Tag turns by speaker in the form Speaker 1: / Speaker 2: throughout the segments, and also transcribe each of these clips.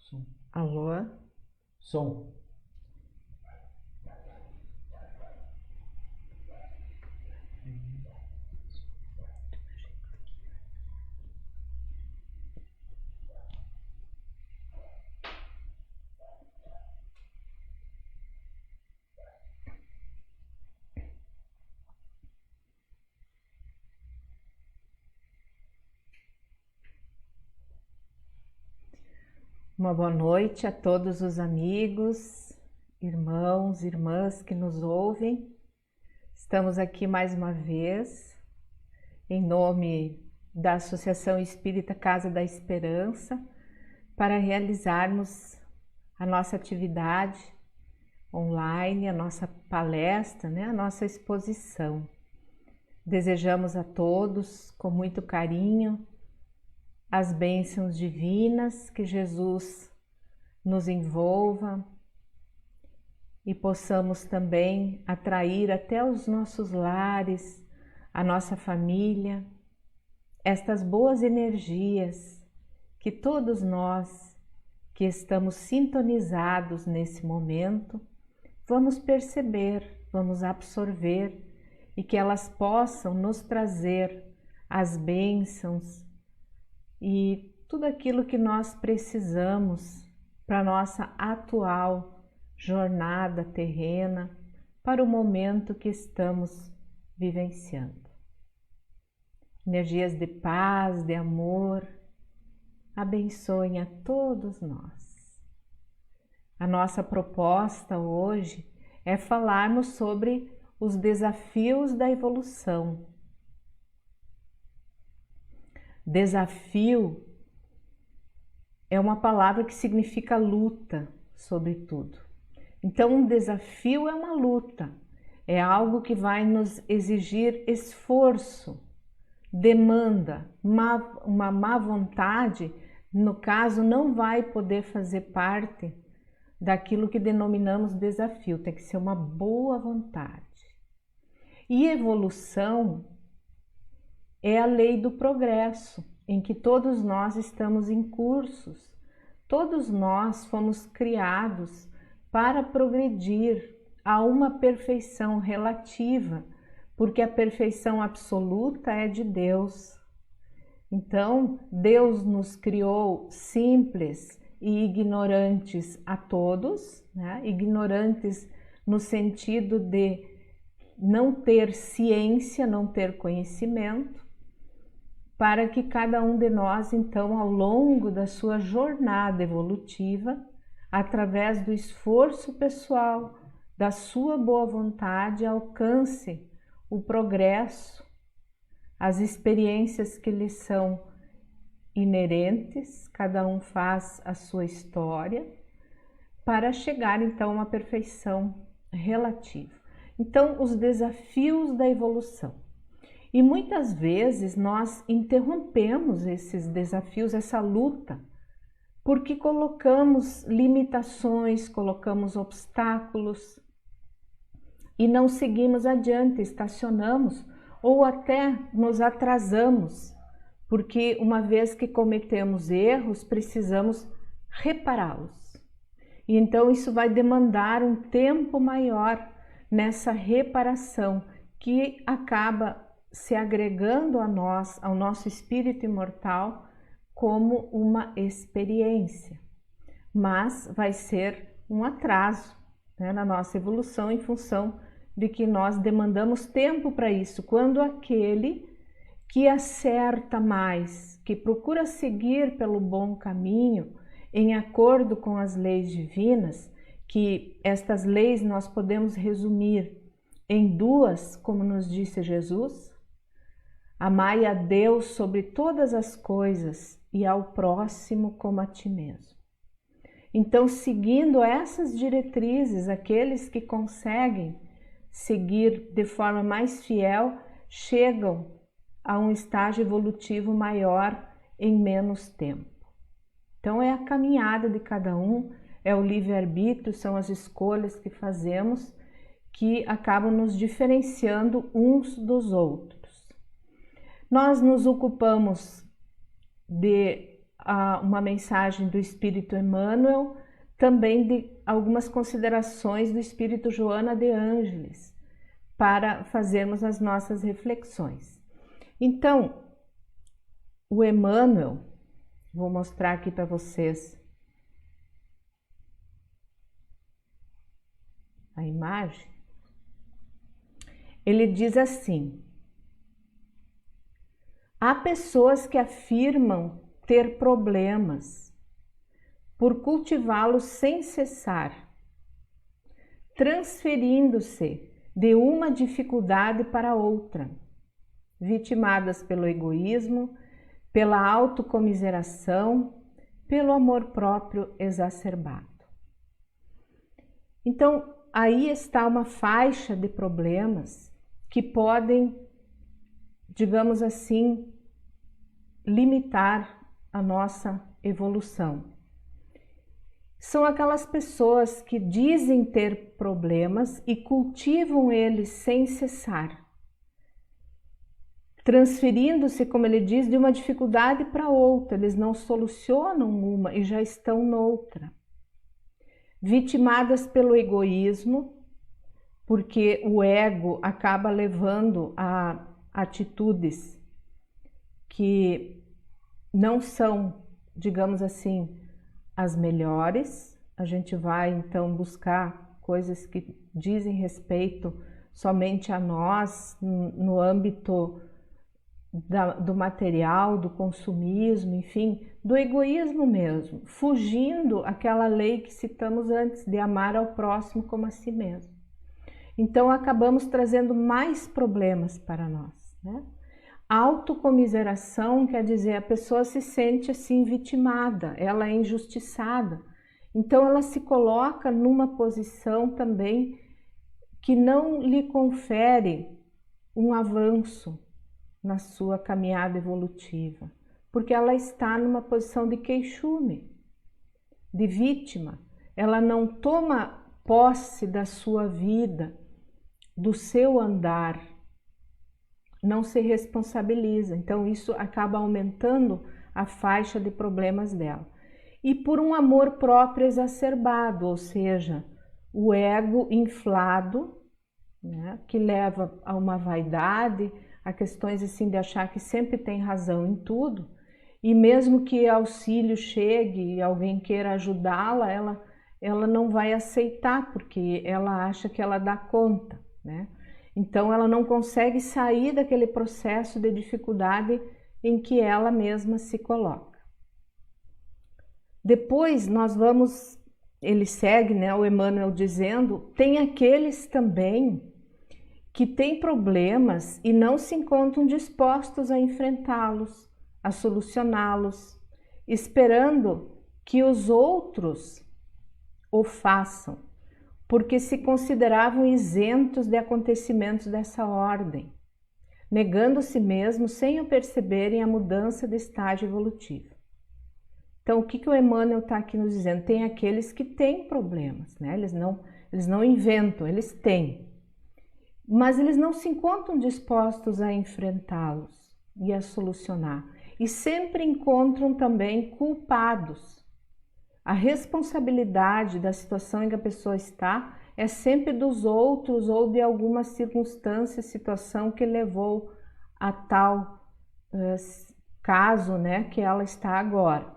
Speaker 1: Som.
Speaker 2: Alô?
Speaker 1: Som.
Speaker 2: Uma boa noite a todos os amigos, irmãos, irmãs que nos ouvem. Estamos aqui mais uma vez, em nome da Associação Espírita Casa da Esperança, para realizarmos a nossa atividade online, a nossa palestra, a nossa exposição. Desejamos a todos, com muito carinho, as bênçãos divinas, que Jesus nos envolva e possamos também atrair até os nossos lares, a nossa família, estas boas energias que todos nós que estamos sintonizados nesse momento vamos perceber, vamos absorver e que elas possam nos trazer as bênçãos e tudo aquilo que nós precisamos para a nossa atual jornada terrena, para o momento que estamos vivenciando. Energias de paz, de amor, abençoem a todos nós. A nossa proposta hoje é falarmos sobre os desafios da evolução. Desafio é uma palavra que significa luta, sobretudo. Então, um desafio é uma luta, é algo que vai nos exigir esforço, demanda, uma má vontade, no caso, não vai poder fazer parte daquilo que denominamos desafio, tem que ser uma boa vontade. E evolução é a lei do progresso, em que todos nós estamos em cursos. Todos nós fomos criados para progredir a uma perfeição relativa, porque a perfeição absoluta é de Deus. Então, Deus nos criou simples e ignorantes a todos, ignorantes no sentido de não ter ciência, não ter conhecimento, para que cada um de nós, então, ao longo da sua jornada evolutiva, através do esforço pessoal, da sua boa vontade, alcance o progresso, as experiências que lhe são inerentes, cada um faz a sua história, para chegar, então, a uma perfeição relativa. Então, os desafios da evolução. E muitas vezes nós interrompemos esses desafios, essa luta, porque colocamos limitações, colocamos obstáculos e não seguimos adiante, estacionamos ou até nos atrasamos, porque uma vez que cometemos erros, precisamos repará-los. E então isso vai demandar um tempo maior nessa reparação, que acaba se agregando a nós, ao nosso espírito imortal, como uma experiência. Mas vai ser um atraso, na nossa evolução, em função de que nós demandamos tempo para isso. Quando aquele que acerta mais, que procura seguir pelo bom caminho, em acordo com as leis divinas, que estas leis nós podemos resumir em duas, como nos disse Jesus: amai a Deus sobre todas as coisas e ao próximo como a ti mesmo. Então, seguindo essas diretrizes, aqueles que conseguem seguir de forma mais fiel, chegam a um estágio evolutivo maior em menos tempo. Então, é a caminhada de cada um, é o livre-arbítrio, são as escolhas que fazemos que acabam nos diferenciando uns dos outros. Nós nos ocupamos de uma mensagem do Espírito Emmanuel, também de algumas considerações do Espírito Joana de Ângeles, para fazermos as nossas reflexões. Então, o Emmanuel, vou mostrar aqui para vocês a imagem. Ele diz assim: há pessoas que afirmam ter problemas por cultivá-los sem cessar, transferindo-se de uma dificuldade para outra, vitimadas pelo egoísmo, pela autocomiseração, pelo amor próprio exacerbado. Então, aí está uma faixa de problemas que podem, digamos assim, limitar a nossa evolução. São aquelas pessoas que dizem ter problemas e cultivam eles sem cessar, transferindo-se, como ele diz, de uma dificuldade para outra. Eles não solucionam uma e já estão noutra. Vitimadas pelo egoísmo, porque o ego acaba levando a atitudes que não são, digamos assim, as melhores. A gente vai então buscar coisas que dizem respeito somente a nós, no âmbito do material, do consumismo, enfim, do egoísmo mesmo, fugindo aquela lei que citamos antes, de amar ao próximo como a si mesmo. Então acabamos trazendo mais problemas para nós, né? Autocomiseração quer dizer a pessoa se sente assim vitimada, ela é injustiçada, então ela se coloca numa posição também que não lhe confere um avanço na sua caminhada evolutiva, porque ela está numa posição de queixume, de vítima. Ela não toma posse da sua vida, do seu andar, não se responsabiliza. Então isso acaba aumentando a faixa de problemas dela. E por um amor próprio exacerbado, ou seja, o ego inflado, né, que leva a uma vaidade, a questões assim de achar que sempre tem razão em tudo, e mesmo que auxílio chegue e alguém queira ajudá-la, ela não vai aceitar, porque ela acha que ela dá conta, né? Então ela não consegue sair daquele processo de dificuldade em que ela mesma se coloca. Depois nós vamos, ele segue, né, o Emmanuel dizendo, tem aqueles também que têm problemas e não se encontram dispostos a enfrentá-los, a solucioná-los, esperando que os outros o façam, porque se consideravam isentos de acontecimentos dessa ordem, negando-se mesmo sem o perceberem a mudança de estágio evolutivo. Então, o que o Emmanuel está aqui nos dizendo? Tem aqueles que têm problemas, né? Eles não inventam, eles têm. Mas eles não se encontram dispostos a enfrentá-los e a solucionar. E sempre encontram também culpados. A responsabilidade da situação em que a pessoa está é sempre dos outros ou de alguma circunstância, situação que levou a tal caso, né, que ela está agora.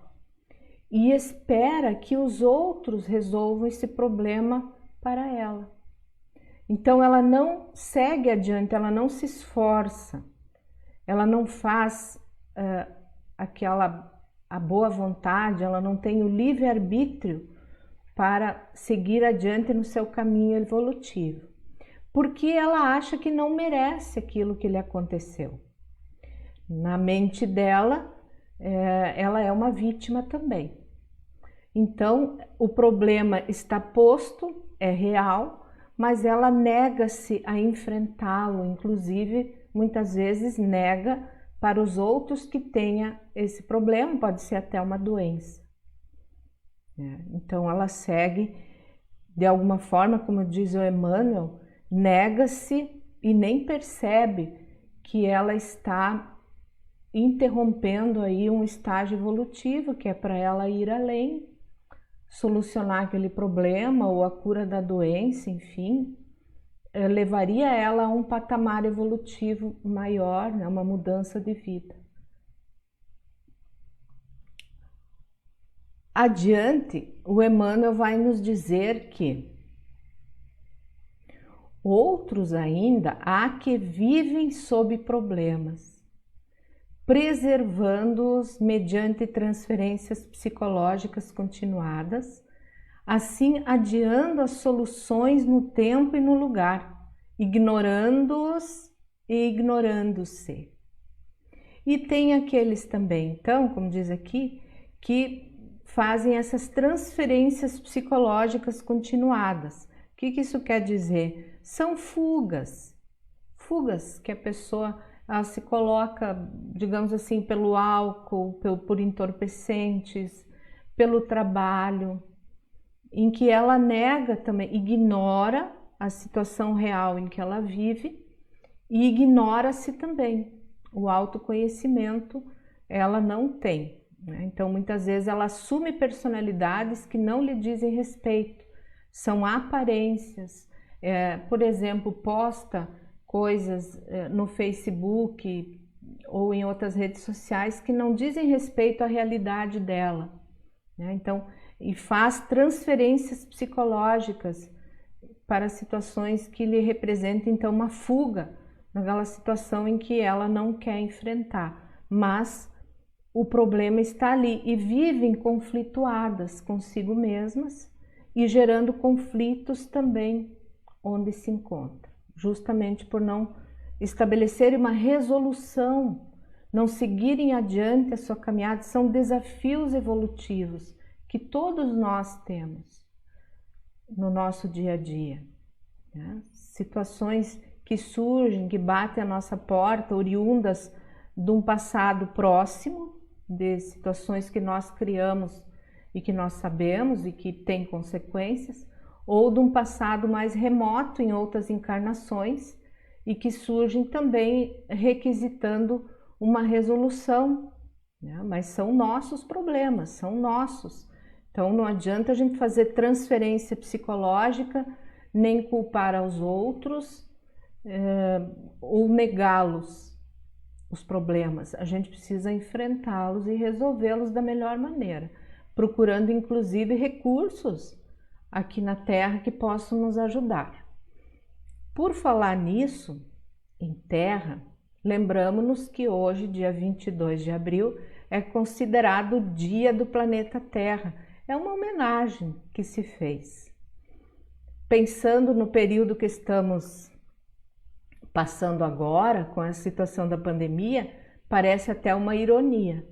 Speaker 2: E espera que os outros resolvam esse problema para ela. Então ela não segue adiante, ela não se esforça, ela não faz a boa vontade, ela não tem o livre-arbítrio para seguir adiante no seu caminho evolutivo, porque ela acha que não merece aquilo que lhe aconteceu. Na mente dela, ela é uma vítima também. Então, o problema está posto, é real, mas ela nega-se a enfrentá-lo, inclusive, muitas vezes nega para os outros que tenha esse problema, pode ser até uma doença. Então ela segue, de alguma forma, como diz o Emmanuel, nega-se e nem percebe que ela está interrompendo aí um estágio evolutivo que é para ela ir além, solucionar aquele problema ou a cura da doença, enfim, levaria ela a um patamar evolutivo maior, né? Uma mudança de vida. Adiante, o Emmanuel vai nos dizer que outros ainda há que vivem sob problemas, preservando-os mediante transferências psicológicas continuadas, assim adiando as soluções no tempo e no lugar, ignorando-os e ignorando-se. E tem aqueles também, então, como diz aqui, que fazem essas transferências psicológicas continuadas. O que isso quer dizer? São fugas que a pessoa se coloca, digamos assim, pelo álcool, por entorpecentes, pelo trabalho, em que ela nega também, ignora a situação real em que ela vive e ignora-se também. O autoconhecimento ela não tem. Então, muitas vezes ela assume personalidades que não lhe dizem respeito, são aparências. Por exemplo, posta coisas no Facebook ou em outras redes sociais que não dizem respeito à realidade dela, né? Então, e faz transferências psicológicas para situações que lhe representam, então, uma fuga naquela situação em que ela não quer enfrentar, mas o problema está ali e vivem conflituadas consigo mesmas e gerando conflitos também onde se encontra, justamente por não estabelecerem uma resolução, não seguirem adiante a sua caminhada. São desafios evolutivos que todos nós temos no nosso dia a dia, né? Situações que surgem, que batem à nossa porta, oriundas de um passado próximo, de situações que nós criamos e que nós sabemos e que tem consequências, ou de um passado mais remoto em outras encarnações e que surgem também requisitando uma resolução, né? Mas são nossos problemas, são nossos. Então não adianta a gente fazer transferência psicológica, nem culpar aos outros ou negá-los. Os problemas, a gente precisa enfrentá-los e resolvê-los da melhor maneira, procurando inclusive recursos aqui na Terra que possam nos ajudar. Por falar nisso, em Terra, lembramos-nos que hoje, dia 22 de abril, é considerado o Dia do Planeta Terra. É uma homenagem que se fez. Pensando no período que estamos passando agora, com a situação da pandemia, parece até uma ironia.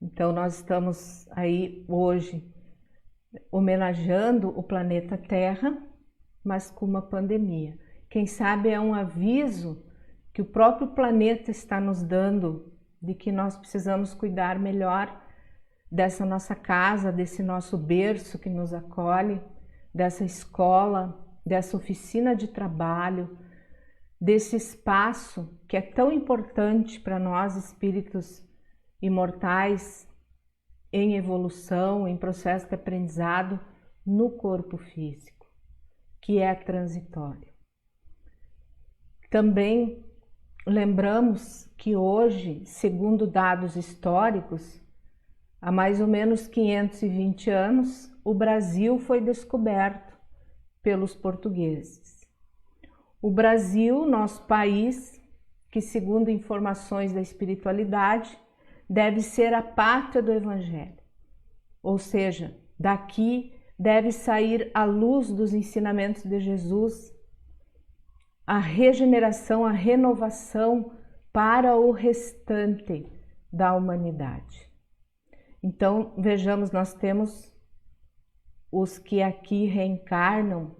Speaker 2: Então nós estamos aí hoje homenageando o planeta Terra, mas com uma pandemia. Quem sabe é um aviso que o próprio planeta está nos dando de que nós precisamos cuidar melhor dessa nossa casa, desse nosso berço que nos acolhe, dessa escola, dessa oficina de trabalho, desse espaço que é tão importante para nós, espíritos imortais, em evolução, em processo de aprendizado no corpo físico, que é transitório. Também lembramos que hoje, segundo dados históricos, há mais ou menos 520 anos, o Brasil foi descoberto pelos portugueses. O Brasil, nosso país, que segundo informações da espiritualidade, deve ser a pátria do Evangelho. Ou seja, daqui deve sair a luz dos ensinamentos de Jesus, a regeneração, a renovação para o restante da humanidade. Então, vejamos, nós temos os que aqui reencarnam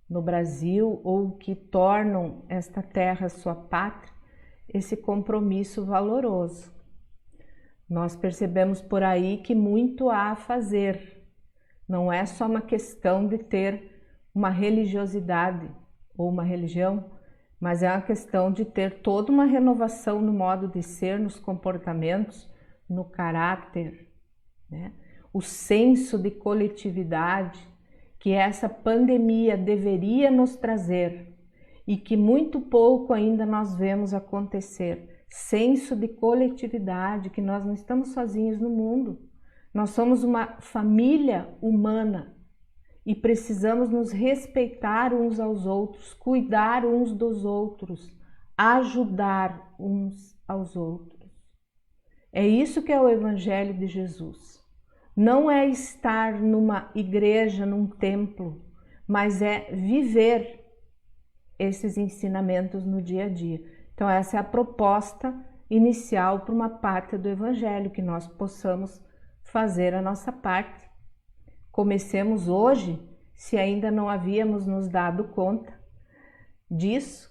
Speaker 2: no Brasil ou que tornam esta terra sua pátria, esse compromisso valoroso. Nós percebemos por aí que muito há a fazer. Não é só uma questão de ter uma religiosidade ou uma religião mas é uma questão de ter toda uma renovação no modo de ser, nos comportamentos, no caráter, né? O senso de coletividade que essa pandemia deveria nos trazer e que muito pouco ainda nós vemos acontecer. Senso de coletividade, que nós não estamos sozinhos no mundo. Nós somos uma família humana e precisamos nos respeitar uns aos outros, cuidar uns dos outros, ajudar uns aos outros. É isso que é o Evangelho de Jesus. Não é estar numa igreja, num templo, mas é viver esses ensinamentos no dia a dia. Então essa é a proposta inicial para uma parte do Evangelho, que nós possamos fazer a nossa parte. Comecemos hoje, se ainda não havíamos nos dado conta disso,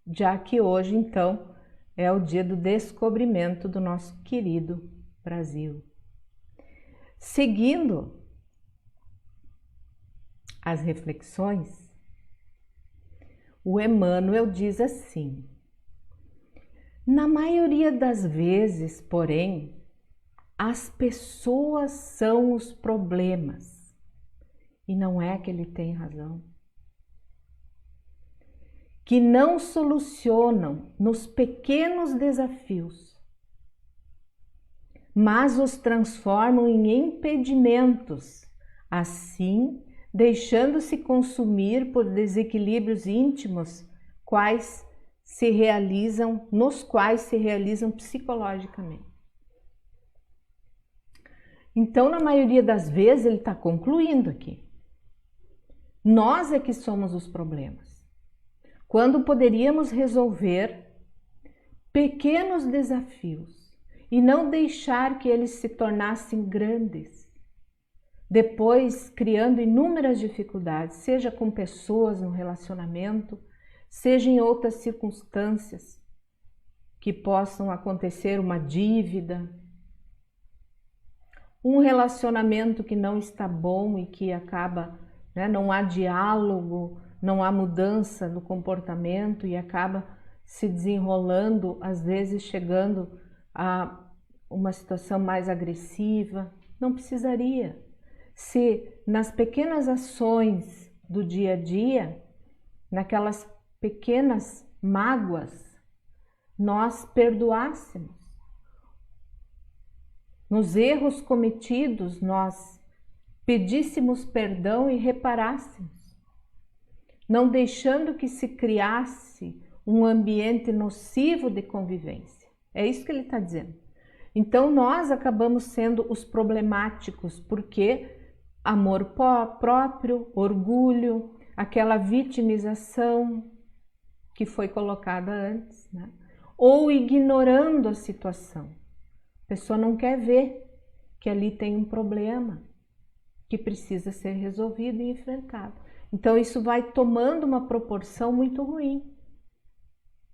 Speaker 2: já que hoje então é o dia do descobrimento do nosso querido Brasil. Seguindo as reflexões, o Emmanuel diz assim: na maioria das vezes, porém, as pessoas são os problemas, e não é que ele tem razão, que não solucionam nos pequenos desafios, mas os transformam em impedimentos, assim deixando-se consumir por desequilíbrios íntimos, nos quais se realizam psicologicamente. Então, na maioria das vezes, ele está concluindo aqui. Nós é que somos os problemas. Quando poderíamos resolver pequenos desafios e não deixar que eles se tornassem grandes, depois criando inúmeras dificuldades, seja com pessoas no relacionamento, seja em outras circunstâncias que possam acontecer, uma dívida, um relacionamento que não está bom e que acaba, né, não há diálogo, não há mudança no comportamento e acaba se desenrolando, às vezes chegando a uma situação mais agressiva. Não precisaria. Se nas pequenas ações do dia a dia, naquelas pequenas mágoas, nós perdoássemos, nos erros cometidos nós pedíssemos perdão e reparássemos, não deixando que se criasse um ambiente nocivo de convivência. É isso que ele está dizendo. Então nós acabamos sendo os problemáticos, porque amor próprio, orgulho, aquela vitimização que foi colocada antes, né? Ou ignorando a situação. A pessoa não quer ver que ali tem um problema que precisa ser resolvido e enfrentado. Então isso vai tomando uma proporção muito ruim,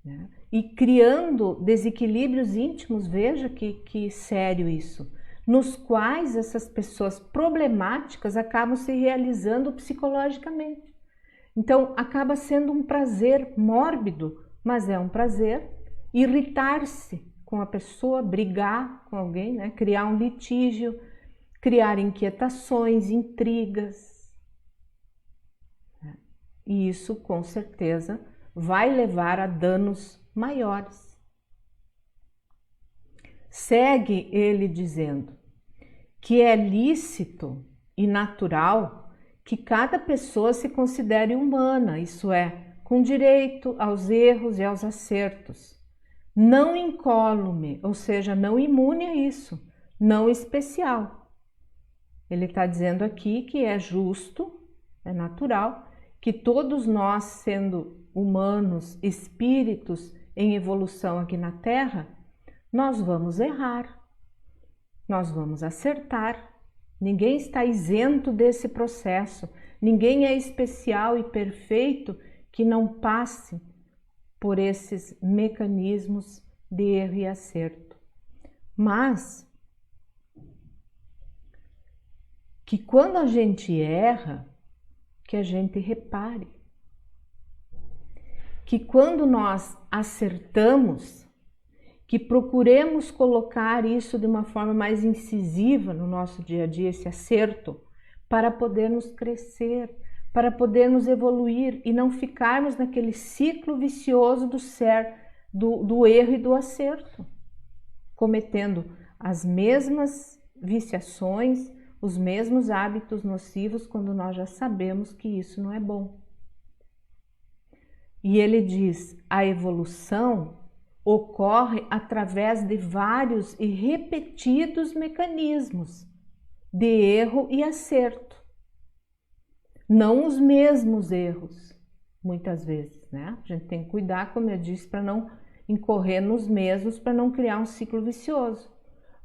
Speaker 2: né? E criando desequilíbrios íntimos, veja que sério isso, nos quais essas pessoas problemáticas acabam se realizando psicologicamente. Então acaba sendo um prazer mórbido, mas é um prazer irritar-se com a pessoa, brigar com alguém, né? Criar um litígio, criar inquietações, intrigas. E isso, com certeza, vai levar a danos maiores. Segue ele dizendo que é lícito e natural que cada pessoa se considere humana, isso é, com direito aos erros e aos acertos, não incólume, ou seja, não imune a isso, não especial. Ele está dizendo aqui que é justo, é natural, que todos nós, sendo humanos, espíritos em evolução aqui na Terra, nós vamos errar, nós vamos acertar. Ninguém está isento desse processo, ninguém é especial e perfeito que não passe por esses mecanismos de erro e acerto. Mas que quando a gente erra, que a gente repare. que quando nós acertamos, que procuremos colocar isso de uma forma mais incisiva no nosso dia a dia, esse acerto, para podermos crescer, para podermos evoluir e não ficarmos naquele ciclo vicioso do erro e do acerto, cometendo as mesmas viciações, os mesmos hábitos nocivos, quando nós já sabemos que isso não é bom. E ele diz, a evolução ocorre através de vários e repetidos mecanismos de erro e acerto. Não os mesmos erros, muitas vezes, né? A gente tem que cuidar, como eu disse, para não incorrer nos mesmos, para não criar um ciclo vicioso.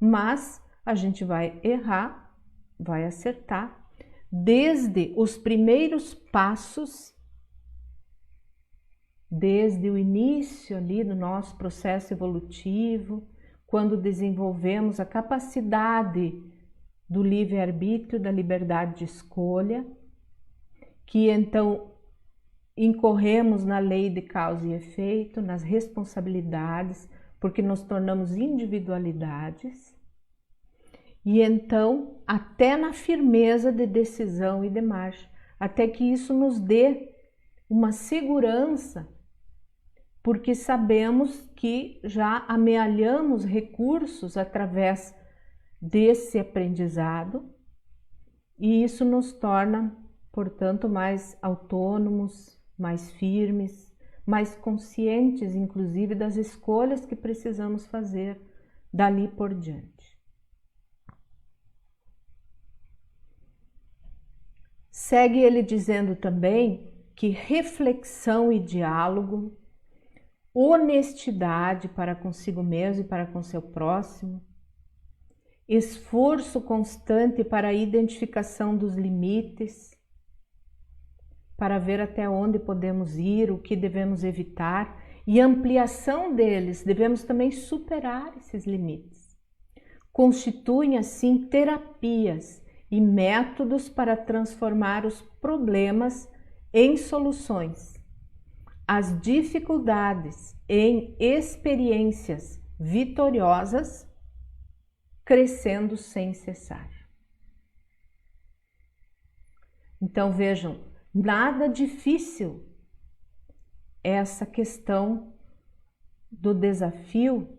Speaker 2: Mas a gente vai errar, vai acertar, desde os primeiros passos, desde o início ali do nosso processo evolutivo, quando desenvolvemos a capacidade do livre-arbítrio, da liberdade de escolha, que então incorremos na lei de causa e efeito, nas responsabilidades, porque nos tornamos individualidades, e então até na firmeza de decisão e de marcha, até que isso nos dê uma segurança, porque sabemos que já amealhamos recursos através desse aprendizado e isso nos torna, portanto, mais autônomos, mais firmes, mais conscientes, inclusive, das escolhas que precisamos fazer dali por diante. Segue ele dizendo também que reflexão e diálogo, honestidade para consigo mesmo e para com seu próximo, esforço constante para a identificação dos limites, para ver até onde podemos ir, o que devemos evitar e ampliação deles, devemos também superar esses limites. Constituem assim terapias e métodos para transformar os problemas em soluções, as dificuldades em experiências vitoriosas, crescendo sem cessar. Então vejam, nada difícil essa questão do desafio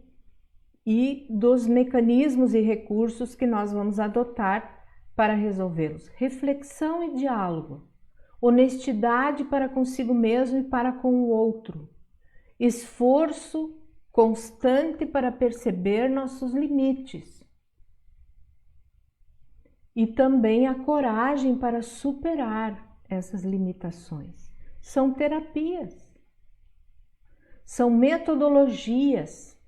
Speaker 2: e dos mecanismos e recursos que nós vamos adotar para resolvê-los. Reflexão e diálogo. Honestidade para consigo mesmo e para com o outro, esforço constante para perceber nossos limites e também a coragem para superar essas limitações. São terapias, são metodologias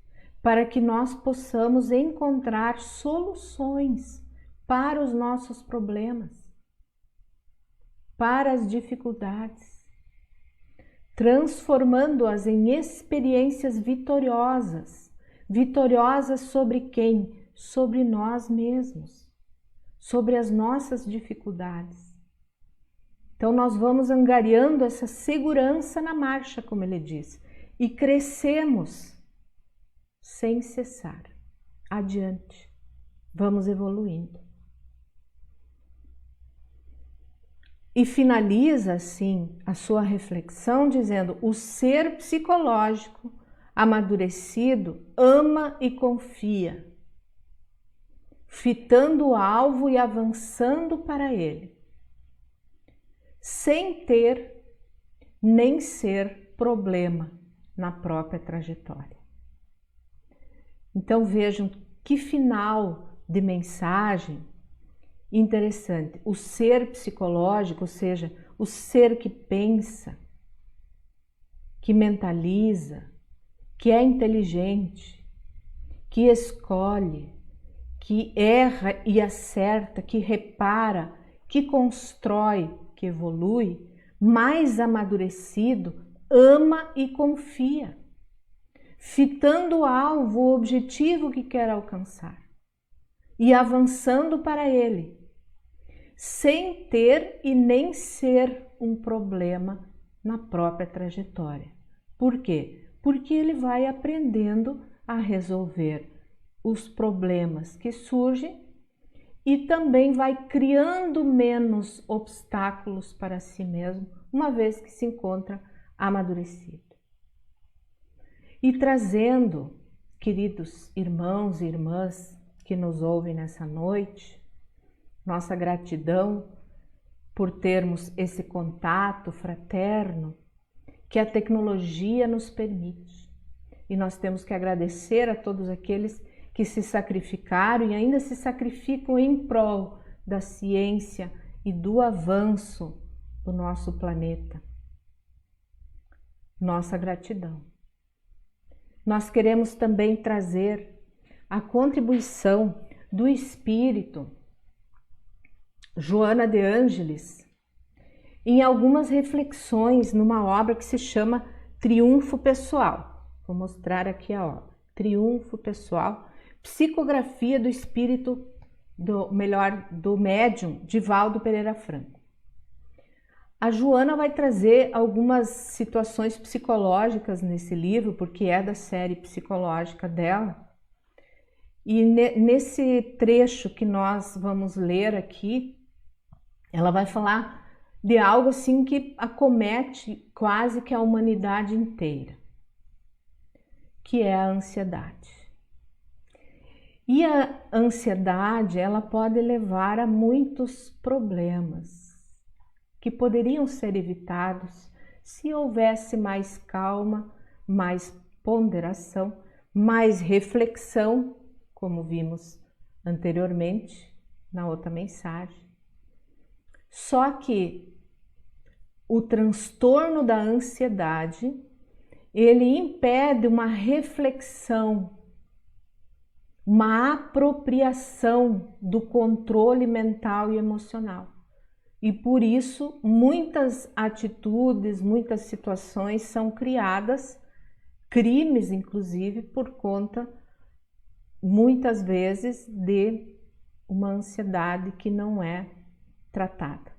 Speaker 2: para que nós possamos encontrar soluções para os nossos problemas, para as dificuldades, transformando-as em experiências vitoriosas. Vitoriosas sobre quem? Sobre nós mesmos, sobre as nossas dificuldades. Então nós vamos angariando essa segurança na marcha, como ele diz, e crescemos sem cessar, adiante, vamos evoluindo. E finaliza assim a sua reflexão dizendo: o ser psicológico amadurecido ama e confia, fitando o alvo e avançando para ele, sem ter nem ser problema na própria trajetória. Então vejam que final de mensagem interessante. O ser psicológico, ou seja, o ser que pensa, que mentaliza, que é inteligente, que escolhe, que erra e acerta, que repara, que constrói, que evolui, mais amadurecido, ama e confia, fitando o alvo, o objetivo que quer alcançar e avançando para ele, sem ter e nem ser um problema na própria trajetória. Por quê? Porque ele vai aprendendo a resolver os problemas que surgem e também vai criando menos obstáculos para si mesmo, uma vez que se encontra amadurecido. E trazendo, queridos irmãos e irmãs que nos ouvem nessa noite, nossa gratidão por termos esse contato fraterno que a tecnologia nos permite. E nós temos que agradecer a todos aqueles que se sacrificaram e ainda se sacrificam em prol da ciência e do avanço do nosso planeta. Nossa gratidão. Nós queremos também trazer a contribuição do espírito Joana de Ângelis em algumas reflexões numa obra que se chama Triunfo Pessoal. Vou mostrar aqui a obra. Triunfo Pessoal, psicografia do espírito, do médium Divaldo Pereira Franco. A Joana vai trazer algumas situações psicológicas nesse livro, porque é da série psicológica dela. E nesse trecho que nós vamos ler aqui, ela vai falar de algo assim que acomete quase que a humanidade inteira, que é a ansiedade. E a ansiedade, ela pode levar a muitos problemas que poderiam ser evitados se houvesse mais calma, mais ponderação, mais reflexão, como vimos anteriormente na outra mensagem. Só que o transtorno da ansiedade, ele impede uma reflexão, uma apropriação do controle mental e emocional. E por isso, muitas atitudes, muitas situações são criadas, crimes inclusive, por conta, muitas vezes, de uma ansiedade que não é tratada,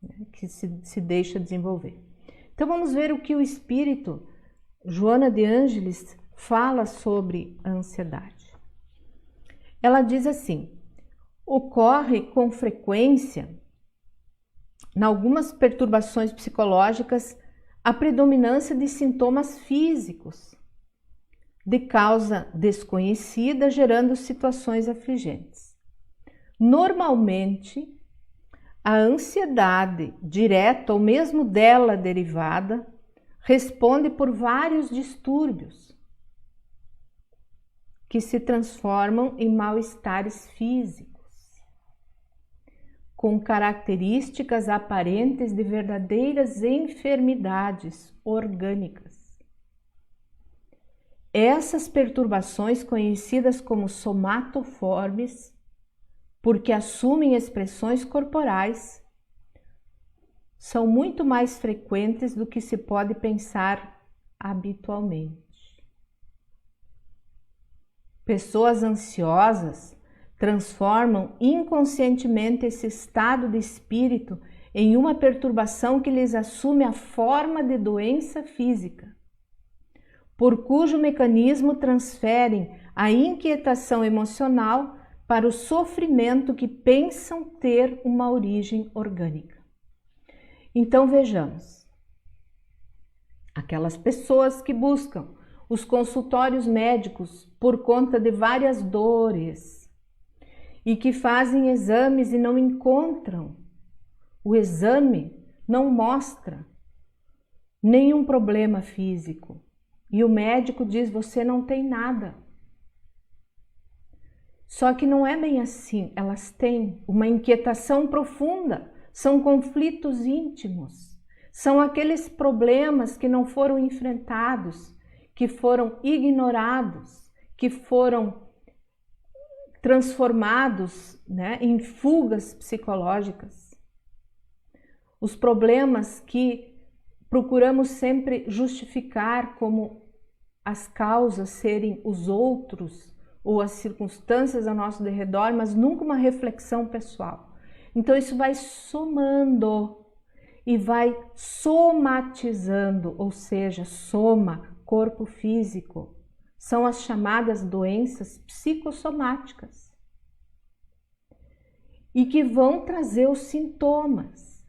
Speaker 2: né, que se deixa desenvolver. Então vamos ver o que o espírito Joana de Ângelis fala sobre a ansiedade. Ela diz assim: ocorre com frequência, em algumas perturbações psicológicas, a predominância de sintomas físicos, de causa desconhecida, gerando situações afligentes. Normalmente, a ansiedade direta ou mesmo dela derivada responde por vários distúrbios que se transformam em mal-estares físicos, com características aparentes de verdadeiras enfermidades orgânicas. Essas perturbações, conhecidas como somatoformes, porque assumem expressões corporais, são muito mais frequentes do que se pode pensar habitualmente. Pessoas ansiosas transformam inconscientemente esse estado de espírito em uma perturbação que lhes assume a forma de doença física, por cujo mecanismo transferem a inquietação emocional para o sofrimento que pensam ter uma origem orgânica. Então vejamos, aquelas pessoas que buscam os consultórios médicos por conta de várias dores e que fazem exames e não encontram, o exame não mostra nenhum problema físico e o médico diz: você não tem nada. Só que não é bem assim, elas têm uma inquietação profunda, são conflitos íntimos, são aqueles problemas que não foram enfrentados, que foram ignorados, que foram transformados, né, em fugas psicológicas. Os problemas que procuramos sempre justificar como as causas serem os outros ou as circunstâncias ao nosso derredor, mas nunca uma reflexão pessoal. Então isso vai somando e vai somatizando, ou seja, soma, corpo físico. São as chamadas doenças psicossomáticas e que vão trazer os sintomas,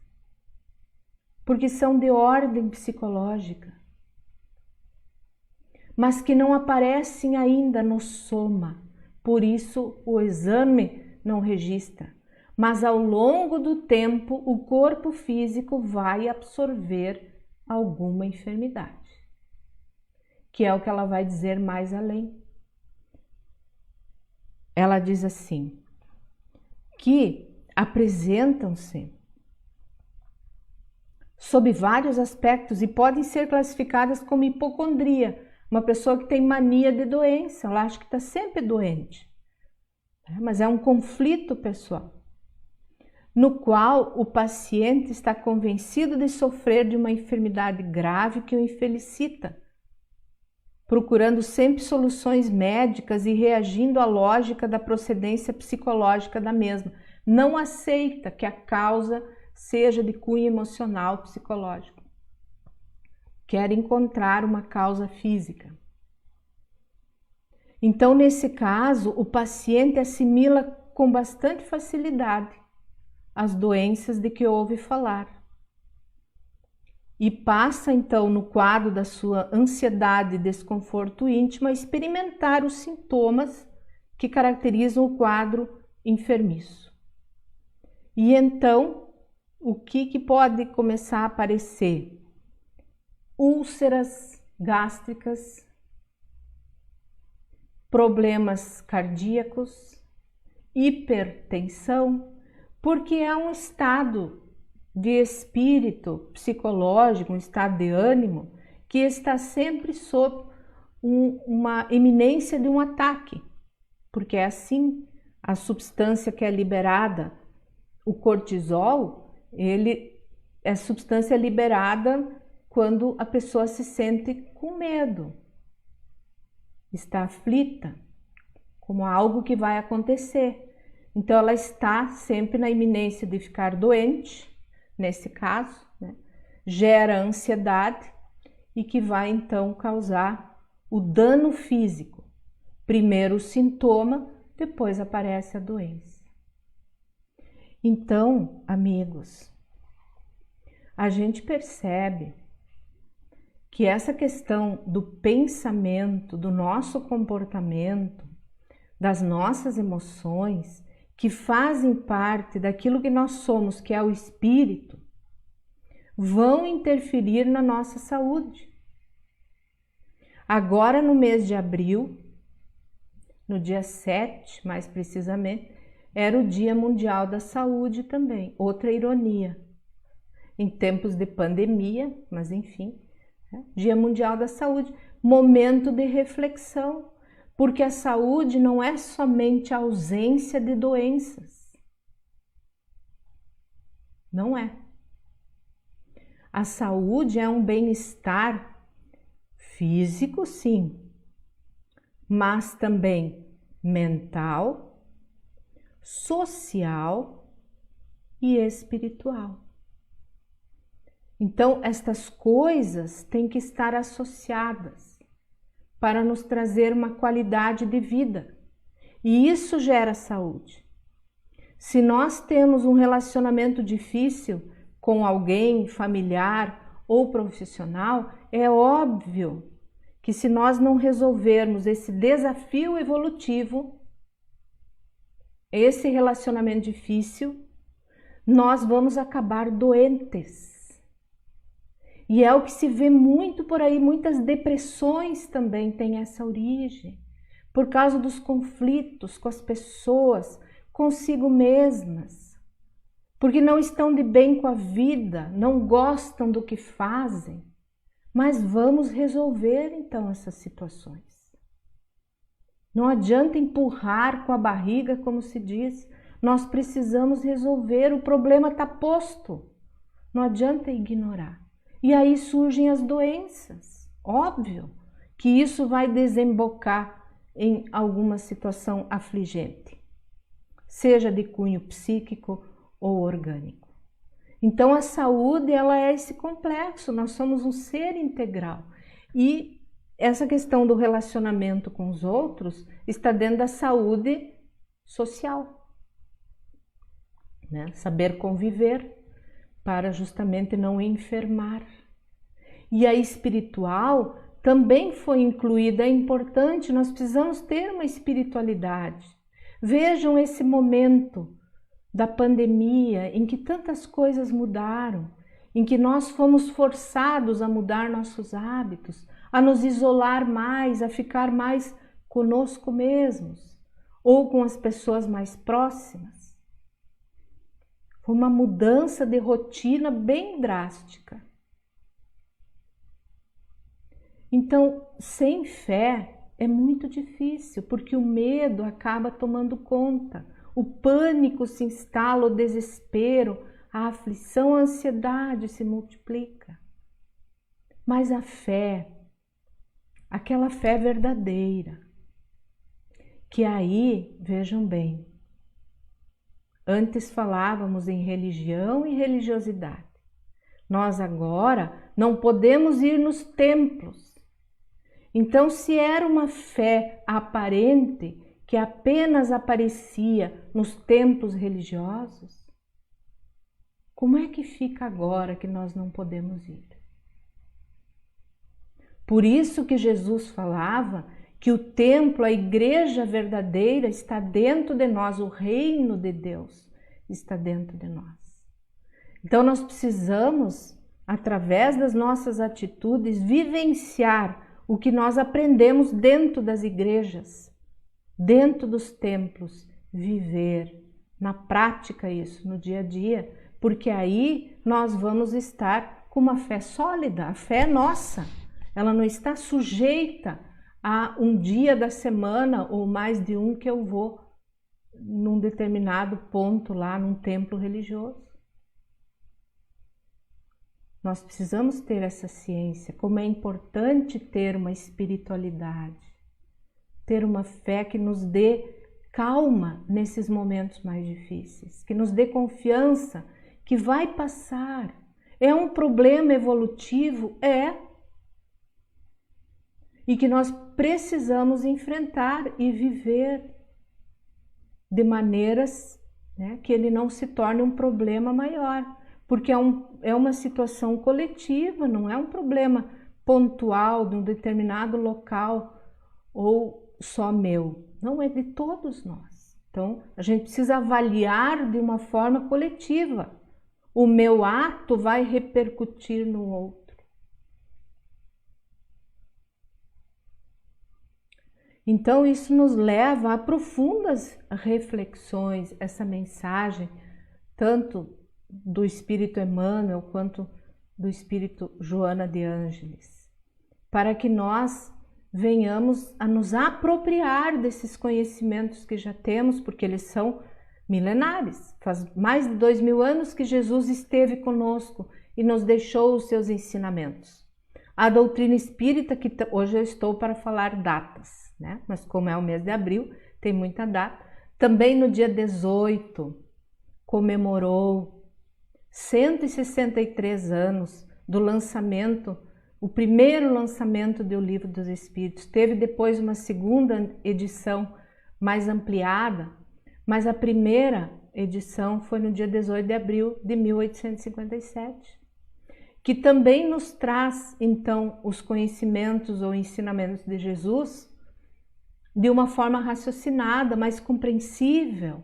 Speaker 2: porque são de ordem psicológica, mas que não aparecem ainda no soma, por isso o exame não registra. Mas ao longo do tempo, o corpo físico vai absorver alguma enfermidade, que é o que ela vai dizer mais além. Ela diz assim, que apresentam-se sob vários aspectos e podem ser classificadas como hipocondria. Uma pessoa que tem mania de doença, ela acha que está sempre doente, mas é um conflito pessoal, no qual o paciente está convencido de sofrer de uma enfermidade grave que o infelicita, procurando sempre soluções médicas e reagindo à lógica da procedência psicológica da mesma. Não aceita que a causa seja de cunho emocional, psicológico. Quer encontrar uma causa física. Então, nesse caso, o paciente assimila com bastante facilidade as doenças de que ouve falar e passa então no quadro da sua ansiedade e desconforto íntimo a experimentar os sintomas que caracterizam o quadro enfermiço. E então, o que pode começar a aparecer? Úlceras gástricas, problemas cardíacos, hipertensão, porque é um estado de espírito psicológico, um estado de ânimo que está sempre sob uma iminência de um ataque, porque é assim a substância que é liberada, o cortisol, ele é substância liberada quando a pessoa se sente com medo, está aflita, como algo que vai acontecer. Então ela está sempre na iminência de ficar doente, nesse caso, né? Gera ansiedade e que vai então causar o dano físico. Primeiro o sintoma, depois aparece a doença. Então, amigos, a gente percebe que essa questão do pensamento, do nosso comportamento, das nossas emoções, que fazem parte daquilo que nós somos, que é o espírito, vão interferir na nossa saúde. Agora, no mês de abril, no dia 7, mais precisamente, era o Dia Mundial da Saúde também. Outra ironia. Em tempos de pandemia, mas enfim, Dia Mundial da Saúde, momento de reflexão, porque a saúde não é somente a ausência de doenças. Não é. A saúde é um bem-estar físico, sim, mas também mental, social e espiritual. Então, estas coisas têm que estar associadas para nos trazer uma qualidade de vida. E isso gera saúde. Se nós temos um relacionamento difícil com alguém, familiar ou profissional, é óbvio que se nós não resolvermos esse desafio evolutivo, esse relacionamento difícil, nós vamos acabar doentes. E é o que se vê muito por aí, muitas depressões também têm essa origem, por causa dos conflitos com as pessoas, consigo mesmas, porque não estão de bem com a vida, não gostam do que fazem, mas vamos resolver então essas situações. Não adianta empurrar com a barriga, como se diz, nós precisamos resolver, o problema está posto, não adianta ignorar. E aí surgem as doenças, óbvio que isso vai desembocar em alguma situação afligente, seja de cunho psíquico ou orgânico. Então a saúde, ela é esse complexo, nós somos um ser integral. E essa questão do relacionamento com os outros está dentro da saúde social, né? Saber conviver para justamente não enfermar. E a espiritual também foi incluída, é importante, nós precisamos ter uma espiritualidade. Vejam esse momento da pandemia em que tantas coisas mudaram, em que nós fomos forçados a mudar nossos hábitos, a nos isolar mais, a ficar mais conosco mesmos ou com as pessoas mais próximas. Foi uma mudança de rotina bem drástica. Então, sem fé é muito difícil, porque o medo acaba tomando conta, o pânico se instala, o desespero, a aflição, a ansiedade se multiplica. Mas a fé, aquela fé verdadeira, que aí, vejam bem, antes falávamos em religião e religiosidade. Nós agora não podemos ir nos templos. Então, se era uma fé aparente que apenas aparecia nos templos religiosos, como é que fica agora que nós não podemos ir? Por isso que Jesus falava que o templo, a igreja verdadeira está dentro de nós, o reino de Deus está dentro de nós. Então nós precisamos, através das nossas atitudes, vivenciar o que nós aprendemos dentro das igrejas, dentro dos templos, viver na prática isso, no dia a dia, porque aí nós vamos estar com uma fé sólida, a fé é nossa, ela não está sujeita a um dia da semana ou mais de um que eu vou num determinado ponto lá num templo religioso. Nós precisamos ter essa ciência, como é importante ter uma espiritualidade, ter uma fé que nos dê calma nesses momentos mais difíceis, que nos dê confiança que vai passar. É um problema evolutivo? É. E que nós precisamos enfrentar e viver de maneiras, né, que ele não se torne um problema maior. Porque é uma situação coletiva, não é um problema pontual de um determinado local ou só meu. Não, é de todos nós. Então, a gente precisa avaliar de uma forma coletiva. O meu ato vai repercutir no outro. Então, isso nos leva a profundas reflexões, essa mensagem, tanto do Espírito Emmanuel quanto do Espírito Joana de Ângeles, para que nós venhamos a nos apropriar desses conhecimentos que já temos, porque eles são milenares. Faz mais de 2000 anos que Jesus esteve conosco e nos deixou os seus ensinamentos. A doutrina espírita, que hoje eu estou para falar datas, né? Mas como é o mês de abril, tem muita data. Também no dia 18 comemorou 163 anos do lançamento, o primeiro lançamento do Livro dos Espíritos. Teve depois uma segunda edição mais ampliada, mas a primeira edição foi no dia 18 de abril de 1857, que também nos traz, então, os conhecimentos ou ensinamentos de Jesus de uma forma raciocinada, mais compreensível,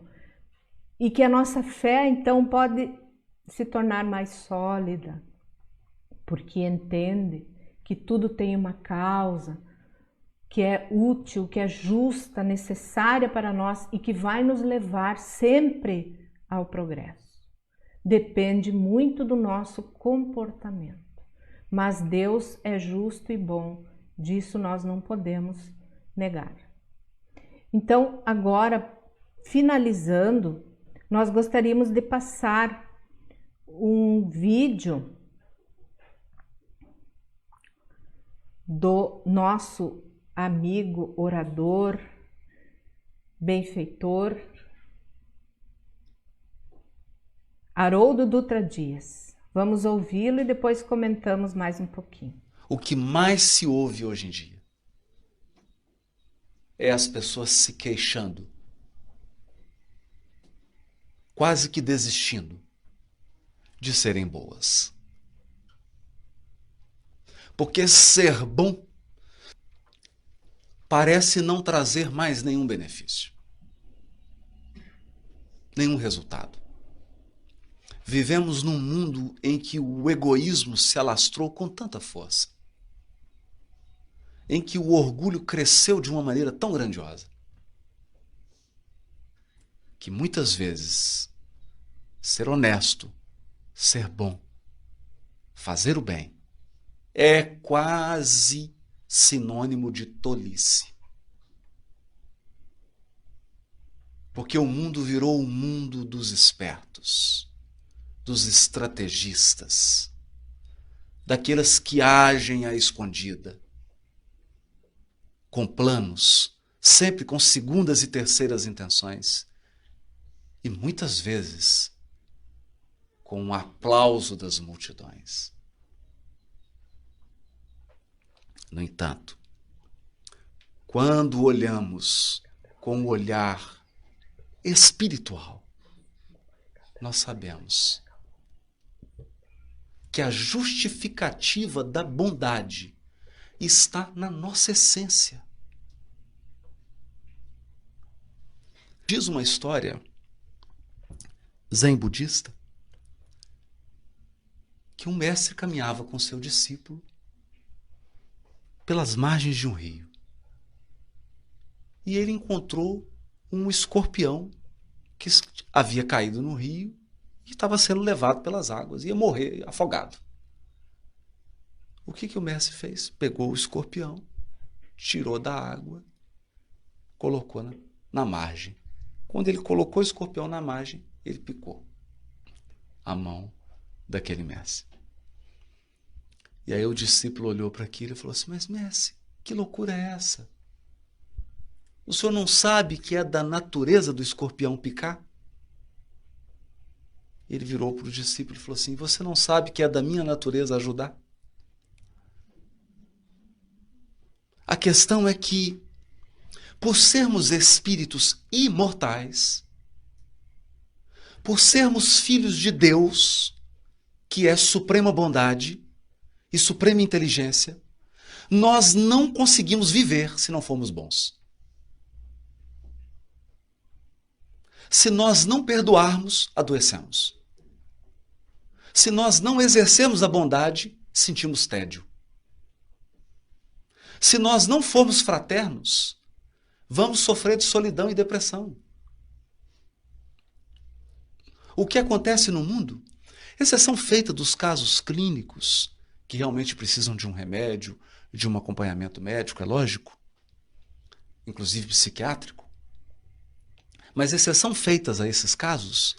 Speaker 2: e que a nossa fé, então, pode se tornar mais sólida, porque entende que tudo tem uma causa, que é útil, que é justa, necessária para nós e que vai nos levar sempre ao progresso. Depende muito do nosso comportamento, mas Deus é justo e bom, disso nós não podemos negar. Então, agora, finalizando, nós gostaríamos de passar um vídeo do nosso amigo orador, benfeitor, Haroldo Dutra Dias. Vamos ouvi-lo e depois comentamos mais um pouquinho.
Speaker 1: O que mais se ouve hoje em dia é as pessoas se queixando, quase que desistindo de serem boas. Porque ser bom parece não trazer mais nenhum benefício, nenhum resultado. Vivemos num mundo em que o egoísmo se alastrou com tanta força, em que o orgulho cresceu de uma maneira tão grandiosa, que muitas vezes ser honesto, ser bom, fazer o bem, é quase sinônimo de tolice. Porque o mundo virou o mundo dos espertos, dos estrategistas, daqueles que agem à escondida, com planos, sempre com segundas e terceiras intenções, e muitas vezes com o aplauso das multidões. No entanto, quando olhamos com o olhar espiritual, nós sabemos que a justificativa da bondade está na nossa essência. Diz uma história zen budista que um mestre caminhava com seu discípulo pelas margens de um rio. E ele encontrou um escorpião que havia caído no rio e estava sendo levado pelas águas, ia morrer afogado. O que o mestre fez? Pegou o escorpião, tirou da água, colocou na margem. Quando ele colocou o escorpião na margem, ele picou a mão daquele mestre. E aí o discípulo olhou para aquilo e falou assim: mas mestre, que loucura é essa? O senhor não sabe que é da natureza do escorpião picar? Ele virou para o discípulo e falou assim: você não sabe que é da minha natureza ajudar? A questão é que, por sermos espíritos imortais, por sermos filhos de Deus, que é suprema bondade e suprema inteligência, nós não conseguimos viver se não formos bons. Se nós não perdoarmos, adoecemos. Se nós não exercermos a bondade, sentimos tédio. Se nós não formos fraternos, vamos sofrer de solidão e depressão. O que acontece no mundo, exceção feita dos casos clínicos, que realmente precisam de um remédio, de um acompanhamento médico, é lógico, inclusive psiquiátrico, mas exceção feitas a esses casos,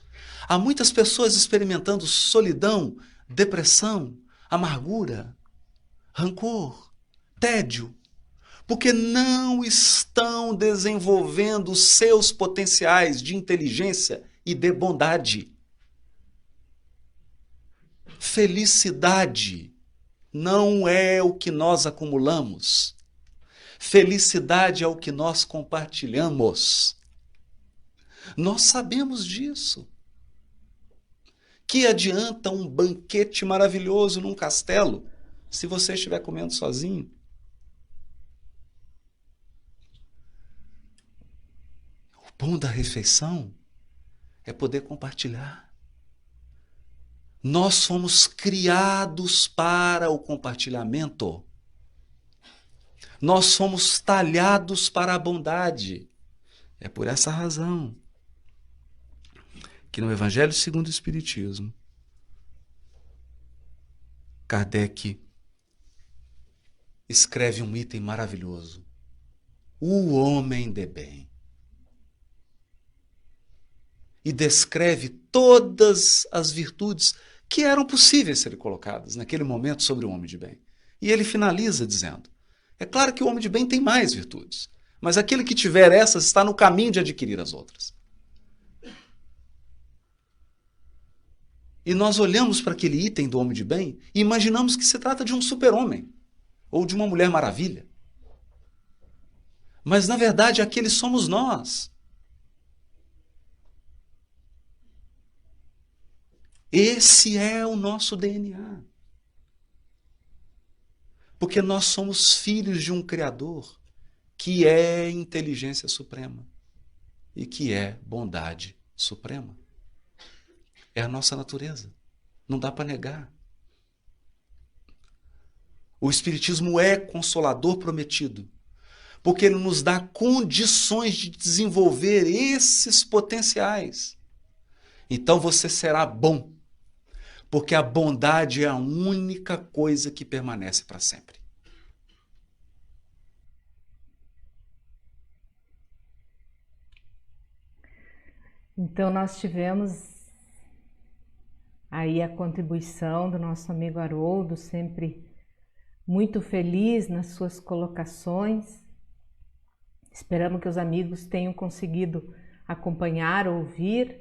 Speaker 1: há muitas pessoas experimentando solidão, depressão, amargura, rancor, tédio, porque não estão desenvolvendo os seus potenciais de inteligência e de bondade. Felicidade não é o que nós acumulamos. Felicidade é o que nós compartilhamos. Nós sabemos disso. Que adianta um banquete maravilhoso num castelo se você estiver comendo sozinho? O bom da refeição é poder compartilhar. Nós fomos criados para o compartilhamento. Nós fomos talhados para a bondade. É por essa razão que no Evangelho segundo o Espiritismo, Kardec escreve um item maravilhoso: o homem de bem. E descreve todas as virtudes que eram possíveis serem colocadas naquele momento sobre o homem de bem. E ele finaliza dizendo: é claro que o homem de bem tem mais virtudes, mas aquele que tiver essas está no caminho de adquirir as outras. E nós olhamos para aquele item do homem de bem e imaginamos que se trata de um super-homem ou de uma mulher maravilha. Mas, na verdade, aquele somos nós. Esse é o nosso DNA. Porque nós somos filhos de um Criador que é inteligência suprema e que é bondade suprema. É a nossa natureza. Não dá para negar. O Espiritismo é consolador prometido, porque ele nos dá condições de desenvolver esses potenciais. Então você será bom, porque a bondade é a única coisa que permanece para sempre.
Speaker 2: Então nós tivemos aí a contribuição do nosso amigo Haroldo, sempre muito feliz nas suas colocações. Esperamos que os amigos tenham conseguido acompanhar, ouvir.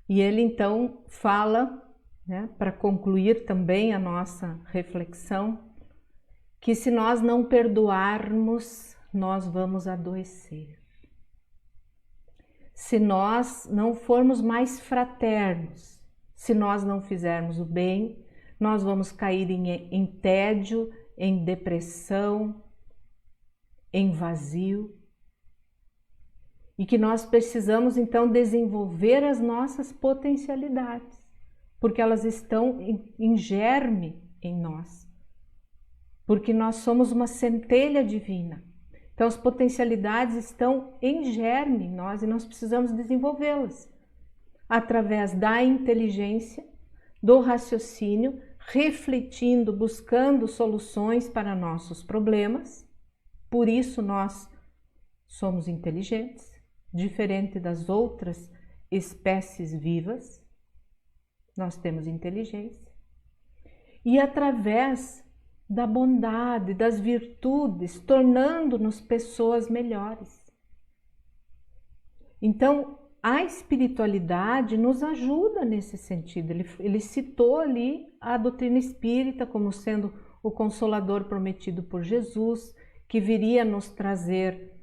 Speaker 2: E ele então fala, né, para concluir também a nossa reflexão, que se nós não perdoarmos, nós vamos adoecer. Se nós não formos mais fraternos, se nós não fizermos o bem, nós vamos cair em tédio, em depressão, em vazio. E que nós precisamos então desenvolver as nossas potencialidades, porque elas estão em germe em nós. Porque nós somos uma centelha divina. Então as potencialidades estão em germe em nós e nós precisamos desenvolvê-las através da inteligência, do raciocínio, refletindo, buscando soluções para nossos problemas. Por isso nós somos inteligentes, diferente das outras espécies vivas. Nós temos inteligência. E através da bondade, das virtudes, tornando-nos pessoas melhores. Então, a espiritualidade nos ajuda nesse sentido. Ele citou ali a doutrina espírita como sendo o consolador prometido por Jesus, que viria nos trazer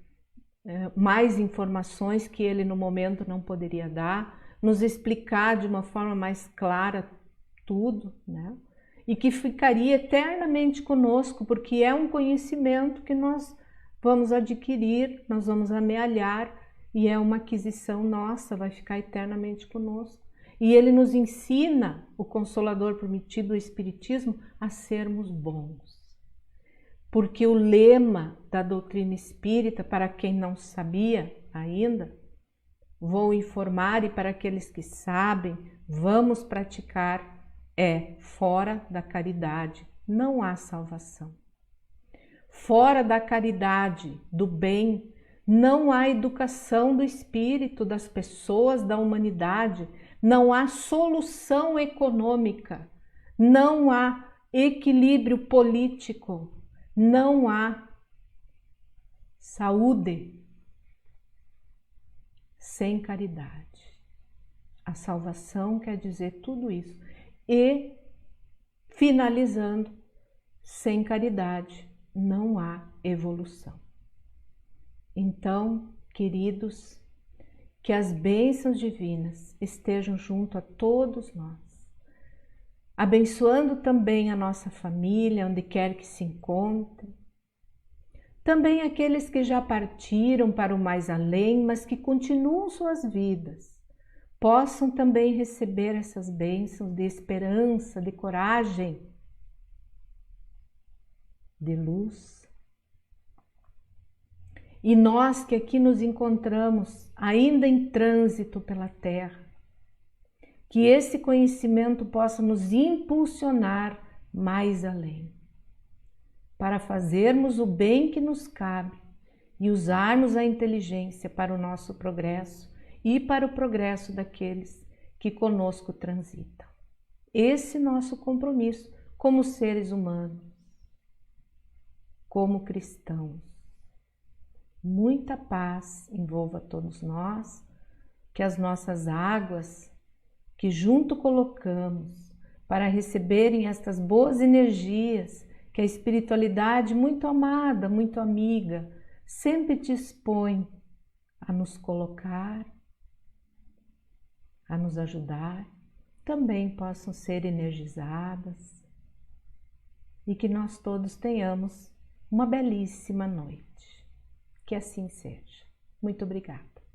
Speaker 2: mais informações que ele no momento não poderia dar, nos explicar de uma forma mais clara tudo, né? E que ficaria eternamente conosco, porque é um conhecimento que nós vamos adquirir, nós vamos amealhar, e é uma aquisição nossa, vai ficar eternamente conosco. E ele nos ensina, o Consolador prometido, o Espiritismo, a sermos bons. Porque o lema da doutrina espírita, para quem não sabia ainda, vou informar, e para aqueles que sabem, vamos praticar, é: fora da caridade não há salvação. Fora da caridade, do bem, não há educação do espírito, das pessoas, da humanidade, não há solução econômica, não há equilíbrio político, não há saúde sem caridade. A salvação quer dizer tudo isso. E, finalizando, sem caridade não há evolução. Então, queridos, que as bênçãos divinas estejam junto a todos nós, abençoando também a nossa família, onde quer que se encontre, também aqueles que já partiram para o mais além, mas que continuam suas vidas, possam também receber essas bênçãos de esperança, de coragem, de luz. E nós que aqui nos encontramos, ainda em trânsito pela Terra, que esse conhecimento possa nos impulsionar mais além, para fazermos o bem que nos cabe e usarmos a inteligência para o nosso progresso e para o progresso daqueles que conosco transitam. Esse nosso compromisso como seres humanos, como cristãos. Muita paz envolva todos nós, que as nossas águas que junto colocamos para receberem estas boas energias que a espiritualidade muito amada, muito amiga, sempre dispõe a nos colocar, a nos ajudar, também possam ser energizadas e que nós todos tenhamos uma belíssima noite. Que assim seja. Muito obrigada.